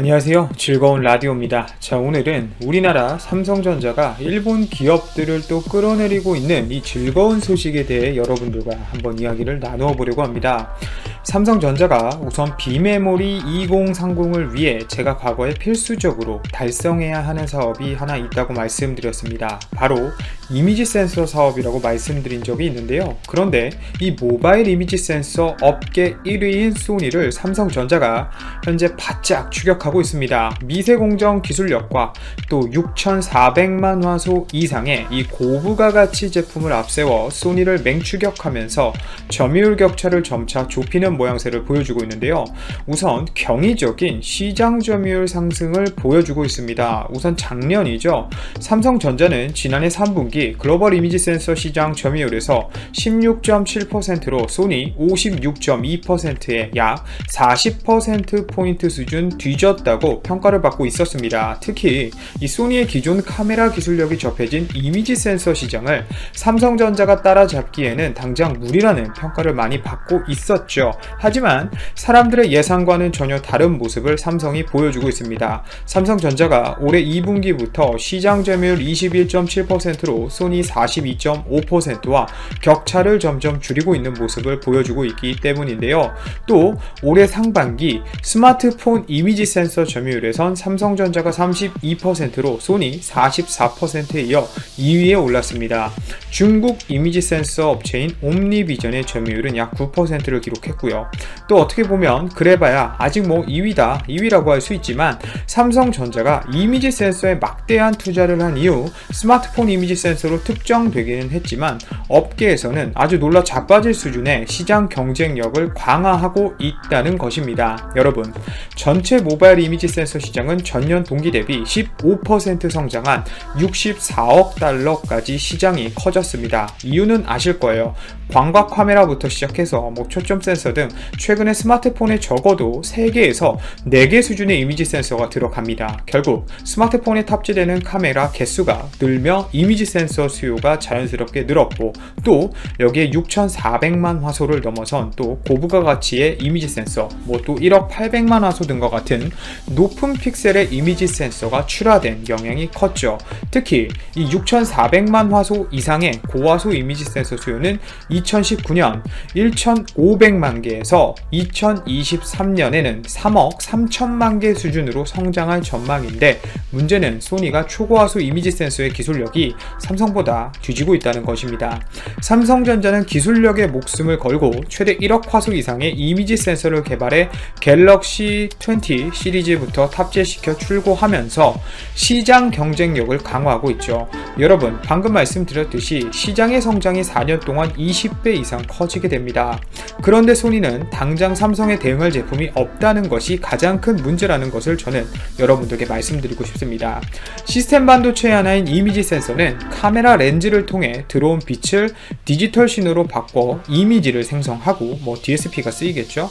안녕하세요. 즐거운 라디오입니다. 자, 오늘은 우리나라 삼성전자가 일본 기업들을 또 끌어내리고 있는 이 즐거운 소식에 대해 여러분들과 한번 이야기를 나누어 보려고 합니다. 삼성전자가 우선 비메모리 2030을 위해 제가 과거에 필수적으로 달성해야 하는 사업이 하나 있다고 말씀드렸습니다. 바로 이미지 센서 사업이라고 말씀드린 적이 있는데요. 그런데 이 모바일 이미지 센서 업계 1위인 소니를 삼성전자가 현재 바짝 추격하고 있습니다. 미세공정 기술력과 또 6,400만 화소 이상의 이 고부가 가치 제품을 앞세워 소니를 맹추격하면서 점유율 격차를 점차 좁히는 모양새를 보여주고 있는데요. 우선 경이적인 시장 점유율 상승을 보여주고 있습니다. 우선 작년이죠. 삼성전자는 지난해 3분기 글로벌 이미지 센서 시장 점유율에서 16.7%로 소니 56.2%의 약 40%포인트 수준 뒤졌다고 평가를 받고 있었습니다. 특히 이 소니의 기존 카메라 기술력이 접해진 이미지 센서 시장을 삼성전자가 따라잡기에는 당장 무리라는 평가를 많이 받고 있었죠. 하지만 사람들의 예상과는 전혀 다른 모습을 삼성이 보여주고 있습니다. 삼성전자가 올해 2분기부터 시장 점유율 21.7%로 소니 42.5%와 격차를 점점 줄이고 있는 모습을 보여주고 있기 때문인데요. 또 올해 상반기 스마트폰 이미지 센서 점유율에선 삼성전자가 32%로 소니 44%에 이어 2위에 올랐습니다. 중국 이미지 센서 업체인 옴니비전의 점유율은 약 9%를 기록했고요. 또 어떻게 보면 그래봐야 아직 2위라고 할 수 있지만 삼성전자가 이미지 센서에 막대한 투자를 한 이후 스마트폰 이미지 센서로 특정되기는 했지만 업계에서는 아주 놀라 자빠질 수준의 시장 경쟁력을 강화하고 있다는 것입니다. 여러분, 전체 모바일 이미지 센서 시장은 전년 동기 대비 15% 성장한 64억 달러까지 시장이 커졌습니다. 이유는 아실 거예요. 광각 카메라부터 시작해서 초점 센서 등 최근에 스마트폰에 적어도 3개에서 4개 수준의 이미지 센서가 들어갑니다. 결국 스마트폰에 탑재되는 카메라 개수가 늘며 이미지 센서 수요가 자연스럽게 늘었고, 또 여기에 6,400만 화소를 넘어선 또 고부가 가치의 이미지 센서, 또 1억 800만 화소 등과 같은 높은 픽셀의 이미지 센서가 출하된 영향이 컸죠. 특히 이 6,400만 화소 이상의 고화소 이미지 센서 수요는 2019년 1,500만 개에서 2023년에는 3억 3천만 개 수준으로 성장할 전망인데, 문제는 소니가 초고화소 이미지 센서의 기술력이 삼성보다 뒤지고 있다는 것입니다. 삼성전자는 기술력에 목숨을 걸고 최대 1억 화소 이상의 이미지 센서를 개발해 갤럭시 20 시리즈부터 탑재시켜 출고하면서 시장 경쟁력을 강화하고 있죠. 여러분, 방금 말씀드렸듯이 시장의 성장이 4년 동안 20배 이상 커지게 됩니다. 그런데 소니는 당장 삼성에 대응할 제품이 없다는 것이 가장 큰 문제라는 것을 저는 여러분들께 말씀드리고 싶습니다. 시스템 반도체 하나인 이미지 센서는 카메라 렌즈를 통해 들어온 빛을 디지털 신호로 바꿔 이미지를 생성하고 DSP가 쓰이겠죠.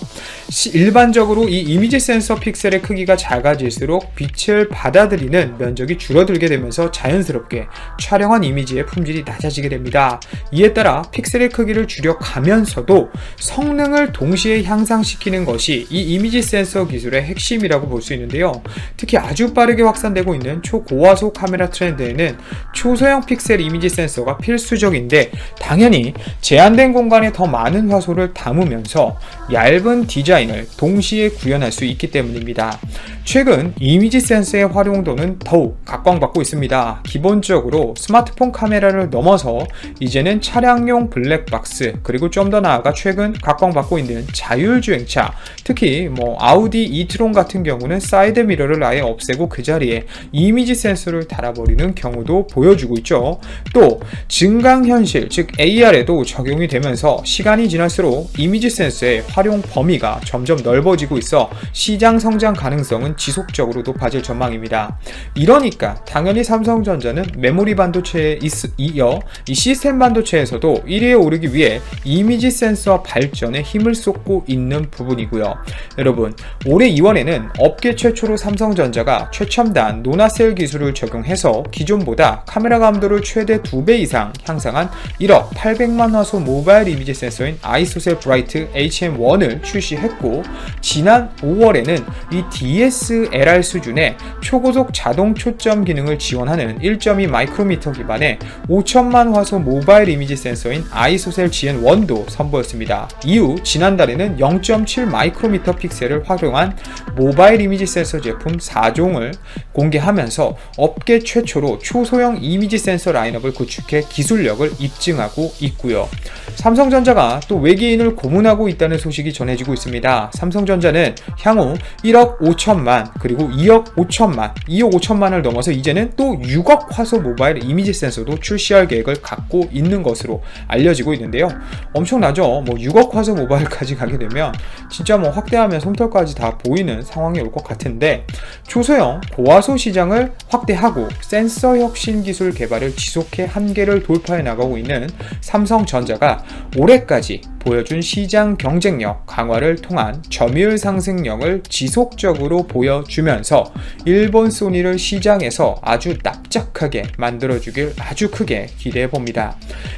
일반적으로 이 이미지 센서 픽셀의 크기가 작아질수록 빛을 받아들이는 면적이 줄어들게 되면서 자연스럽게 촬영한 이미지의 품질이 낮아지게 됩니다. 이에 따라 픽셀의 크기를 줄여가면서도 성능을 동시에 향상시키는 것이 이 이미지 센서 기술의 핵심이라고 볼 수 있는데요. 특히 아주 빠르게 확산되고 있는 초고화소 카메라 트렌드에는 초소형 픽셀 이미지 센서가 필수적인데, 당연히 제한된 공간에 더 많은 화소를 담으면서 얇은 디자인을 동시에 구현할 수 있기 때문입니다. 최근 이미지 센서의 활용도는 더욱 각광받고 있습니다. 기본적으로 스마트폰 카메라를 넘어서 이제는 차량용 블랙박스, 그리고 좀 더 나아가 최근 각광받고 있는 자율주행차, 특히 아우디 이트론 같은 경우는 사이드 미러를 아예 없애고 그 자리에 이미지 센서를 달아버리는 경우도 보여주고 있죠. 또 증강현실, 즉 AR에도 적용이 되면서 시간이 지날수록 이미지 센서의 활용 범위가 점점 넓어지고 있어 시장 성장 가능성은 지속적으로 높아질 전망입니다. 이러니까 당연히 삼성전자는 메모리 반도체에 이어 이 시스템 반도체에서도 1위에 오르기 위해 이미지 센서 발전에 힘을 쏟고 있는 부분이고요. 여러분, 올해 2월에는 업계 최초로 삼성전자가 최첨단 노나셀 기술을 적용해서 기존보다 카메라 감도를 최대 2배 이상 향상한 1억 800만 화소 모바일 이미지 센서인 아이소셀 브라이트 HM1을 출시했고, 지난 5월에는 이 DS DSLR 수준의 초고속 자동 초점 기능을 지원하는 1.2 마이크로미터 기반의 5천만 화소 모바일 이미지 센서인 아이소셀 GN1도 선보였습니다. 이후 지난달에는 0.7 마이크로미터 픽셀을 활용한 모바일 이미지 센서 제품 4종을 공개하면서 업계 최초로 초소형 이미지 센서 라인업을 구축해 기술력을 입증하고 있고요. 삼성전자가 또 외계인을 고문하고 있다는 소식이 전해지고 있습니다. 삼성전자는 향후 1억 5천만 그리고 2억 5천만을 넘어서 이제는 또 6억 화소 모바일 이미지 센서도 출시할 계획을 갖고 있는 것으로 알려지고 있는데요. 엄청나죠? 6억 화소 모바일까지 가게 되면 진짜 확대하면 솜털까지 다 보이는 상황이 올 것 같은데, 초소형 고화소 시장을 확대하고 센서 혁신 기술 개발을 지속해 한계를 돌파해 나가고 있는 삼성전자가 올해까지 보여준 시장 경쟁력 강화를 통한 점유율 상승력을 지속적으로 보여주면서 일본 소니를 시장에서 아주 납작하게 만들어주길 아주 크게 기대해봅니다.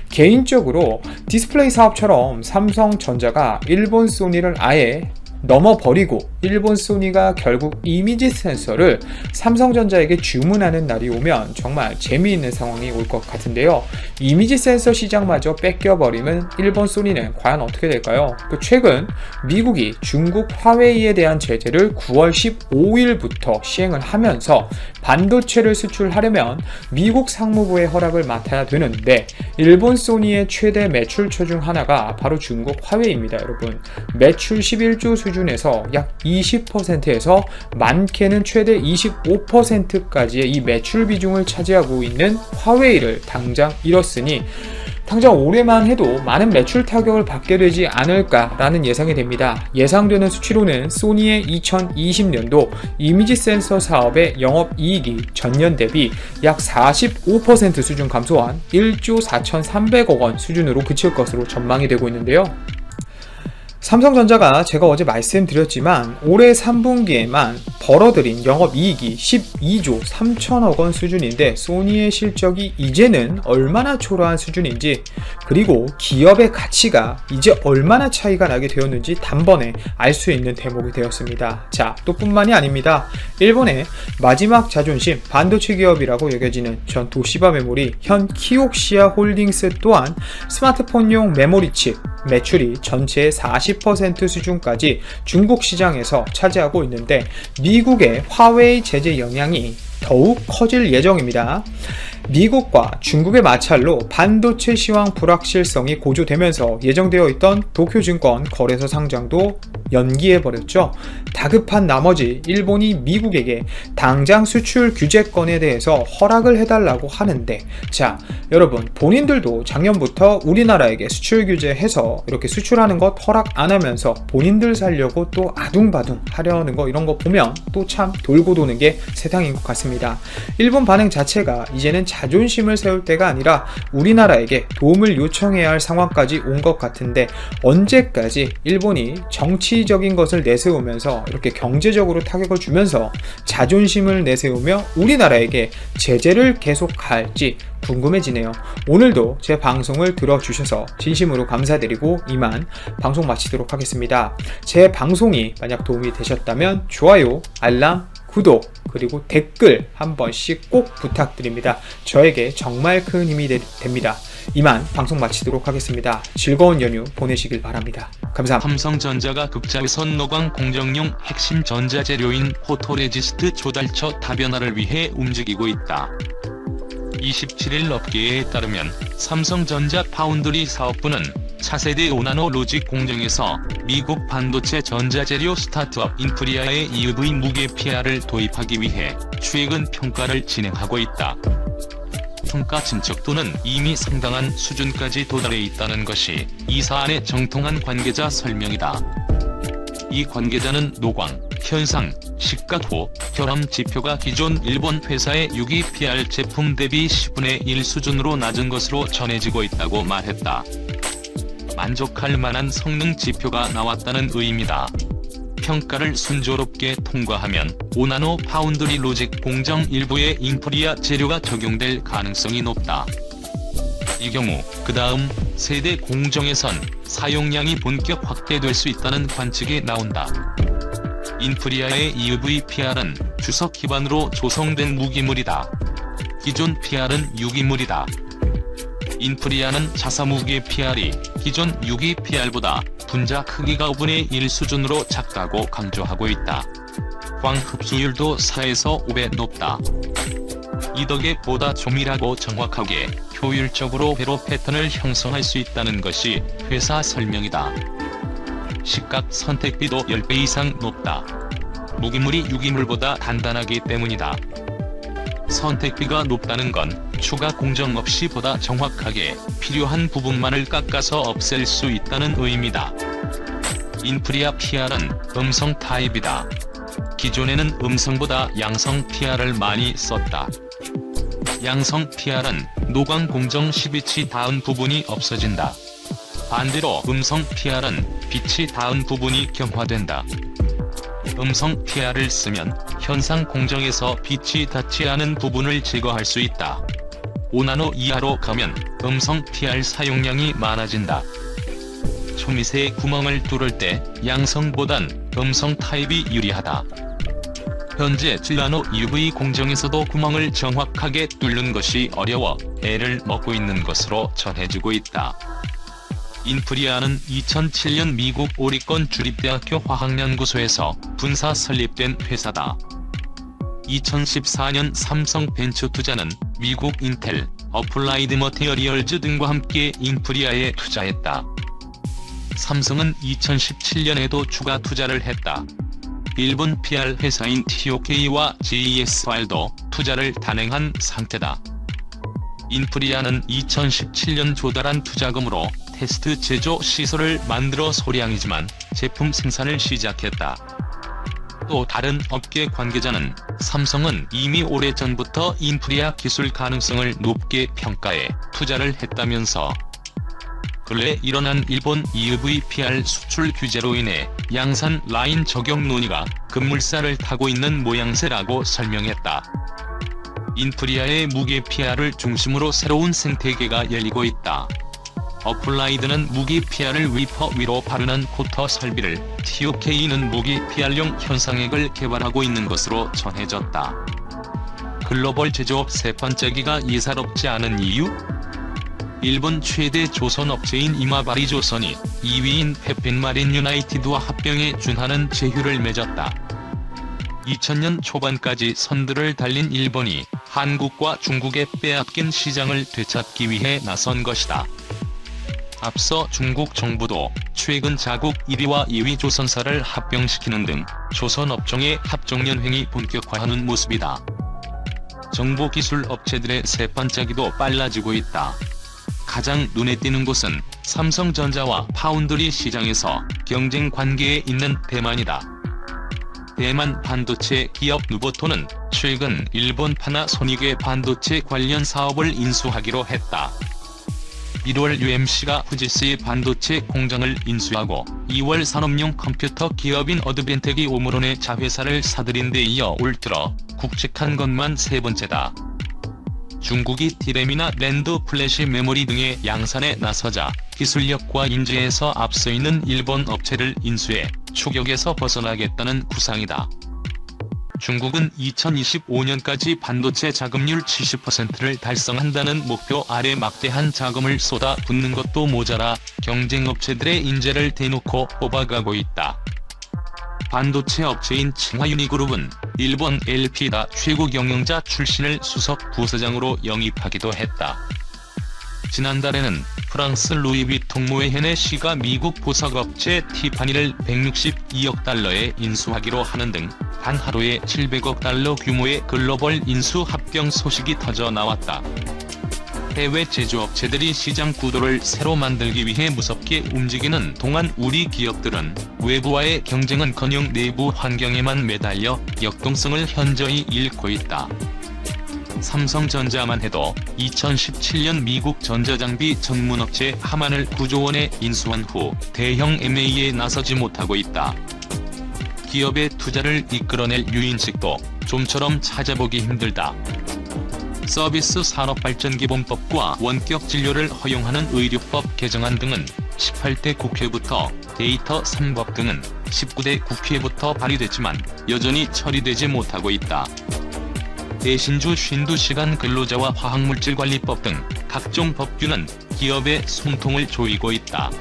개인적으로 디스플레이 사업처럼 삼성전자가 일본 소니를 아예 넘어버리고 일본 소니가 결국 이미지 센서를 삼성전자에게 주문하는 날이 오면 정말 재미있는 상황이 올 것 같은데요. 이미지 센서 시장마저 뺏겨버리면 일본 소니는 과연 어떻게 될까요? 최근 미국이 중국 화웨이에 대한 제재를 9월 15일부터 시행을 하면서 반도체를 수출하려면 미국 상무부의 허락을 맡아야 되는데, 일본 소니의 최대 매출처 중 하나가 바로 중국 화웨이입니다. 여러분, 매출 11조 수준에서 약 20%에서 많게는 최대 25%까지의 이 매출 비중을 차지하고 있는 화웨이를 당장 잃었으니 당장 올해만 해도 많은 매출 타격을 받게 되지 않을까라는 예상이 됩니다. 예상되는 수치로는 소니의 2020년도 이미지 센서 사업의 영업이익이 전년 대비 약 45% 수준 감소한 1조 4,300억 원 수준으로 그칠 것으로 전망이 되고 있는데요. 삼성전자가 제가 어제 말씀드렸지만 올해 3분기에만 벌어들인 영업이익이 12조 3천억 원 수준인데, 소니의 실적이 이제는 얼마나 초라한 수준인지, 그리고 기업의 가치가 이제 얼마나 차이가 나게 되었는지 단번에 알 수 있는 대목이 되었습니다. 자, 또 뿐만이 아닙니다. 일본의 마지막 자존심 반도체 기업이라고 여겨지는 전 도시바 메모리 현 키옥시아 홀딩스 또한 스마트폰용 메모리 칩 매출이 전체의 40% 수준까지 중국 시장에서 차지하고 있는데, 미국의 화웨이 제재 영향이 더욱 커질 예정입니다. 미국과 중국의 마찰로 반도체 시황 불확실성이 고조되면서 예정되어 있던 도쿄증권 거래소 상장도 연기해버렸죠. 다급한 나머지 일본이 미국에게 당장 수출 규제권에 대해서 허락을 해달라고 하는데, 자, 여러분, 본인들도 작년부터 우리나라에게 수출 규제해서 이렇게 수출하는 것 허락 안 하면서 본인들 살려고 또 아둥바둥 하려는 거, 이런 거 보면 또 참 돌고 도는 게 세상인 것 같습니다. 일본 반응 자체가 이제는 자존심을 세울 때가 아니라 우리나라에게 도움을 요청해야 할 상황까지 온 것 같은데, 언제까지 일본이 정치적인 것을 내세우면서 이렇게 경제적으로 타격을 주면서 자존심을 내세우며 우리나라에게 제재를 계속할지 궁금해지네요. 오늘도 제 방송을 들어주셔서 진심으로 감사드리고 이만 방송 마치도록 하겠습니다. 제 방송이 만약 도움이 되셨다면 좋아요, 알람, 구독, 그리고 댓글 한 번씩 꼭 부탁드립니다. 저에게 정말 큰 힘이 됩니다. 이만 방송 마치도록 하겠습니다. 즐거운 연휴 보내시길 바랍니다. 감사합니다. 삼성전자가 극자외선 노광 공정용 핵심 전자재료인 포토레지스트 조달처 다변화를 위해 움직이고 있다. 27일 업계에 따르면 삼성전자 파운드리 사업부는 차세대 5나노 로직 공정에서 미국 반도체 전자재료 스타트업 인프리아의 EUV 무게 PR을 도입하기 위해 최근 평가를 진행하고 있다. 평가 진척도는 이미 상당한 수준까지 도달해 있다는 것이 이 사안의 정통한 관계자 설명이다. 이 관계자는 노광, 현상, 시가토, 결함 지표가 기존 일본 회사의 6E-PR 제품 대비 10분의 1 수준으로 낮은 것으로 전해지고 있다고 말했다. 만족할 만한 성능 지표가 나왔다는 의미다. 평가를 순조롭게 통과하면 5나노 파운드리 로직 공정 일부에 인프리아 재료가 적용될 가능성이 높다. 이 경우 그 다음 세대 공정에선 사용량이 본격 확대될 수 있다는 관측이 나온다. 인프리아의 EV-PR은 주석 기반으로 조성된 무기물이다. 기존 PR은 유기물이다. 인프리아는 자사무기의 PR이 기존 유기 PR보다 분자 크기가 5분의 1 수준으로 작다고 강조하고 있다. 광 흡수율도 4에서 5배 높다. 이 덕에 보다 조밀하고 정확하게 효율적으로 회로 패턴을 형성할 수 있다는 것이 회사 설명이다. 시각 선택비도 10배 이상 높다. 무기물이 유기물보다 단단하기 때문이다. 선택비가 높다는 건 추가 공정 없이 보다 정확하게 필요한 부분만을 깎아서 없앨 수 있다는 의미다. 인프리아 PR은 음성 타입이다. 기존에는 음성보다 양성 PR을 많이 썼다. 양성 PR은 노광 공정 시 빛이 닿은 부분이 없어진다. 반대로 음성 PR은 빛이 닿은 부분이 경화된다. 음성 PR을 쓰면 현상 공정에서 빛이 닿지 않은 부분을 제거할 수 있다. 5나노 이하로 가면 음성 PR 사용량이 많아진다. 초미세의 구멍을 뚫을 때 양성보단 음성 타입이 유리하다. 현재 7나노 UV 공정에서도 구멍을 정확하게 뚫는 것이 어려워 애를 먹고 있는 것으로 전해지고 있다. 인프리아는 2007년 미국 오리건 주립대학교 화학연구소에서 분사 설립된 회사다. 2014년 삼성 벤처투자는 미국 인텔, 어플라이드 머티리얼즈 등과 함께 인프리아에 투자했다. 삼성은 2017년에도 추가 투자를 했다. 일본 PR 회사인 TOK와 JSR도 투자를 단행한 상태다. 인프리아는 2017년 조달한 투자금으로 테스트 제조 시설을 만들어 소량이지만 제품 생산을 시작했다. 또 다른 업계 관계자는 삼성은 이미 오래전부터 인프리아 기술 가능성을 높게 평가해 투자를 했다면서 근래 일어난 일본 EV-PR 수출 규제로 인해 양산 라인 적용 논의가 급물살을 타고 있는 모양새라고 설명했다. 인프리아의 무기 PR을 중심으로 새로운 생태계가 열리고 있다. 어플라이드는 무기 PR을 위퍼 위로 바르는 코터 설비를, TOK는 무기 PR용 현상액을 개발하고 있는 것으로 전해졌다. 글로벌 제조업 세 번째기가 예사롭지 않은 이유? 일본 최대 조선업체인 이마바리 조선이 2위인 페핀마린 유나이티드와 합병에 준하는 제휴를 맺었다. 2000년 초반까지 선두를 달린 일본이 한국과 중국에 빼앗긴 시장을 되찾기 위해 나선 것이다. 앞서 중국 정부도 최근 자국 1위와 2위 조선사를 합병시키는 등 조선업종의 합종연횡이 본격화하는 모습이다. 정보기술 업체들의 세 번째기도 빨라지고 있다. 가장 눈에 띄는 곳은 삼성전자와 파운드리 시장에서 경쟁 관계에 있는 대만이다. 대만 반도체 기업 누보토는 최근 일본 파나소닉의 반도체 관련 사업을 인수하기로 했다. 1월 UMC가 후지스의 반도체 공장을 인수하고 2월 산업용 컴퓨터 기업인 어드벤텍이 오므론의 자회사를 사들인 데 이어 올 들어 국책한 것만 세 번째다. 중국이 디램이나 랜드 플래시 메모리 등의 양산에 나서자 기술력과 인재에서 앞서 있는 일본 업체를 인수해 추격에서 벗어나겠다는 구상이다. 중국은 2025년까지 반도체 자금률 70%를 달성한다는 목표 아래 막대한 자금을 쏟아 붓는 것도 모자라 경쟁 업체들의 인재를 대놓고 뽑아가고 있다. 반도체 업체인 칭화유니그룹은 일본 LP다 최고 경영자 출신을 수석 부서장으로 영입하기도 했다. 지난달에는 프랑스 루이비통 모의 헤네시가 미국 보석업체 티파니를 162억 달러에 인수하기로 하는 등 단 하루에 700억 달러 규모의 글로벌 인수 합병 소식이 터져 나왔다. 해외 제조업체들이 시장 구도를 새로 만들기 위해 무섭게 움직이는 동안 우리 기업들은 외부와의 경쟁은커녕 내부 환경에만 매달려 역동성을 현저히 잃고 있다. 삼성전자만 해도 2017년 미국 전자장비 전문업체 하만을 9조 원에 인수한 후 대형 M&A에 나서지 못하고 있다. 기업의 투자를 이끌어낼 유인책도 좀처럼 찾아보기 힘들다. 서비스 산업발전기본법과 원격 진료를 허용하는 의료법 개정안 등은 18대 국회부터 데이터 3법 등은 19대 국회부터 발의됐지만 여전히 처리되지 못하고 있다. 대신주 52시간 근로자와 화학물질관리법 등 각종 법규는 기업의 숨통을 조이고 있다.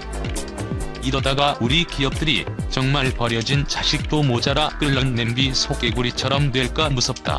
이러다가 우리 기업들이 정말 버려진 자식도 모자라 끓는 냄비 소개구리처럼 될까 무섭다.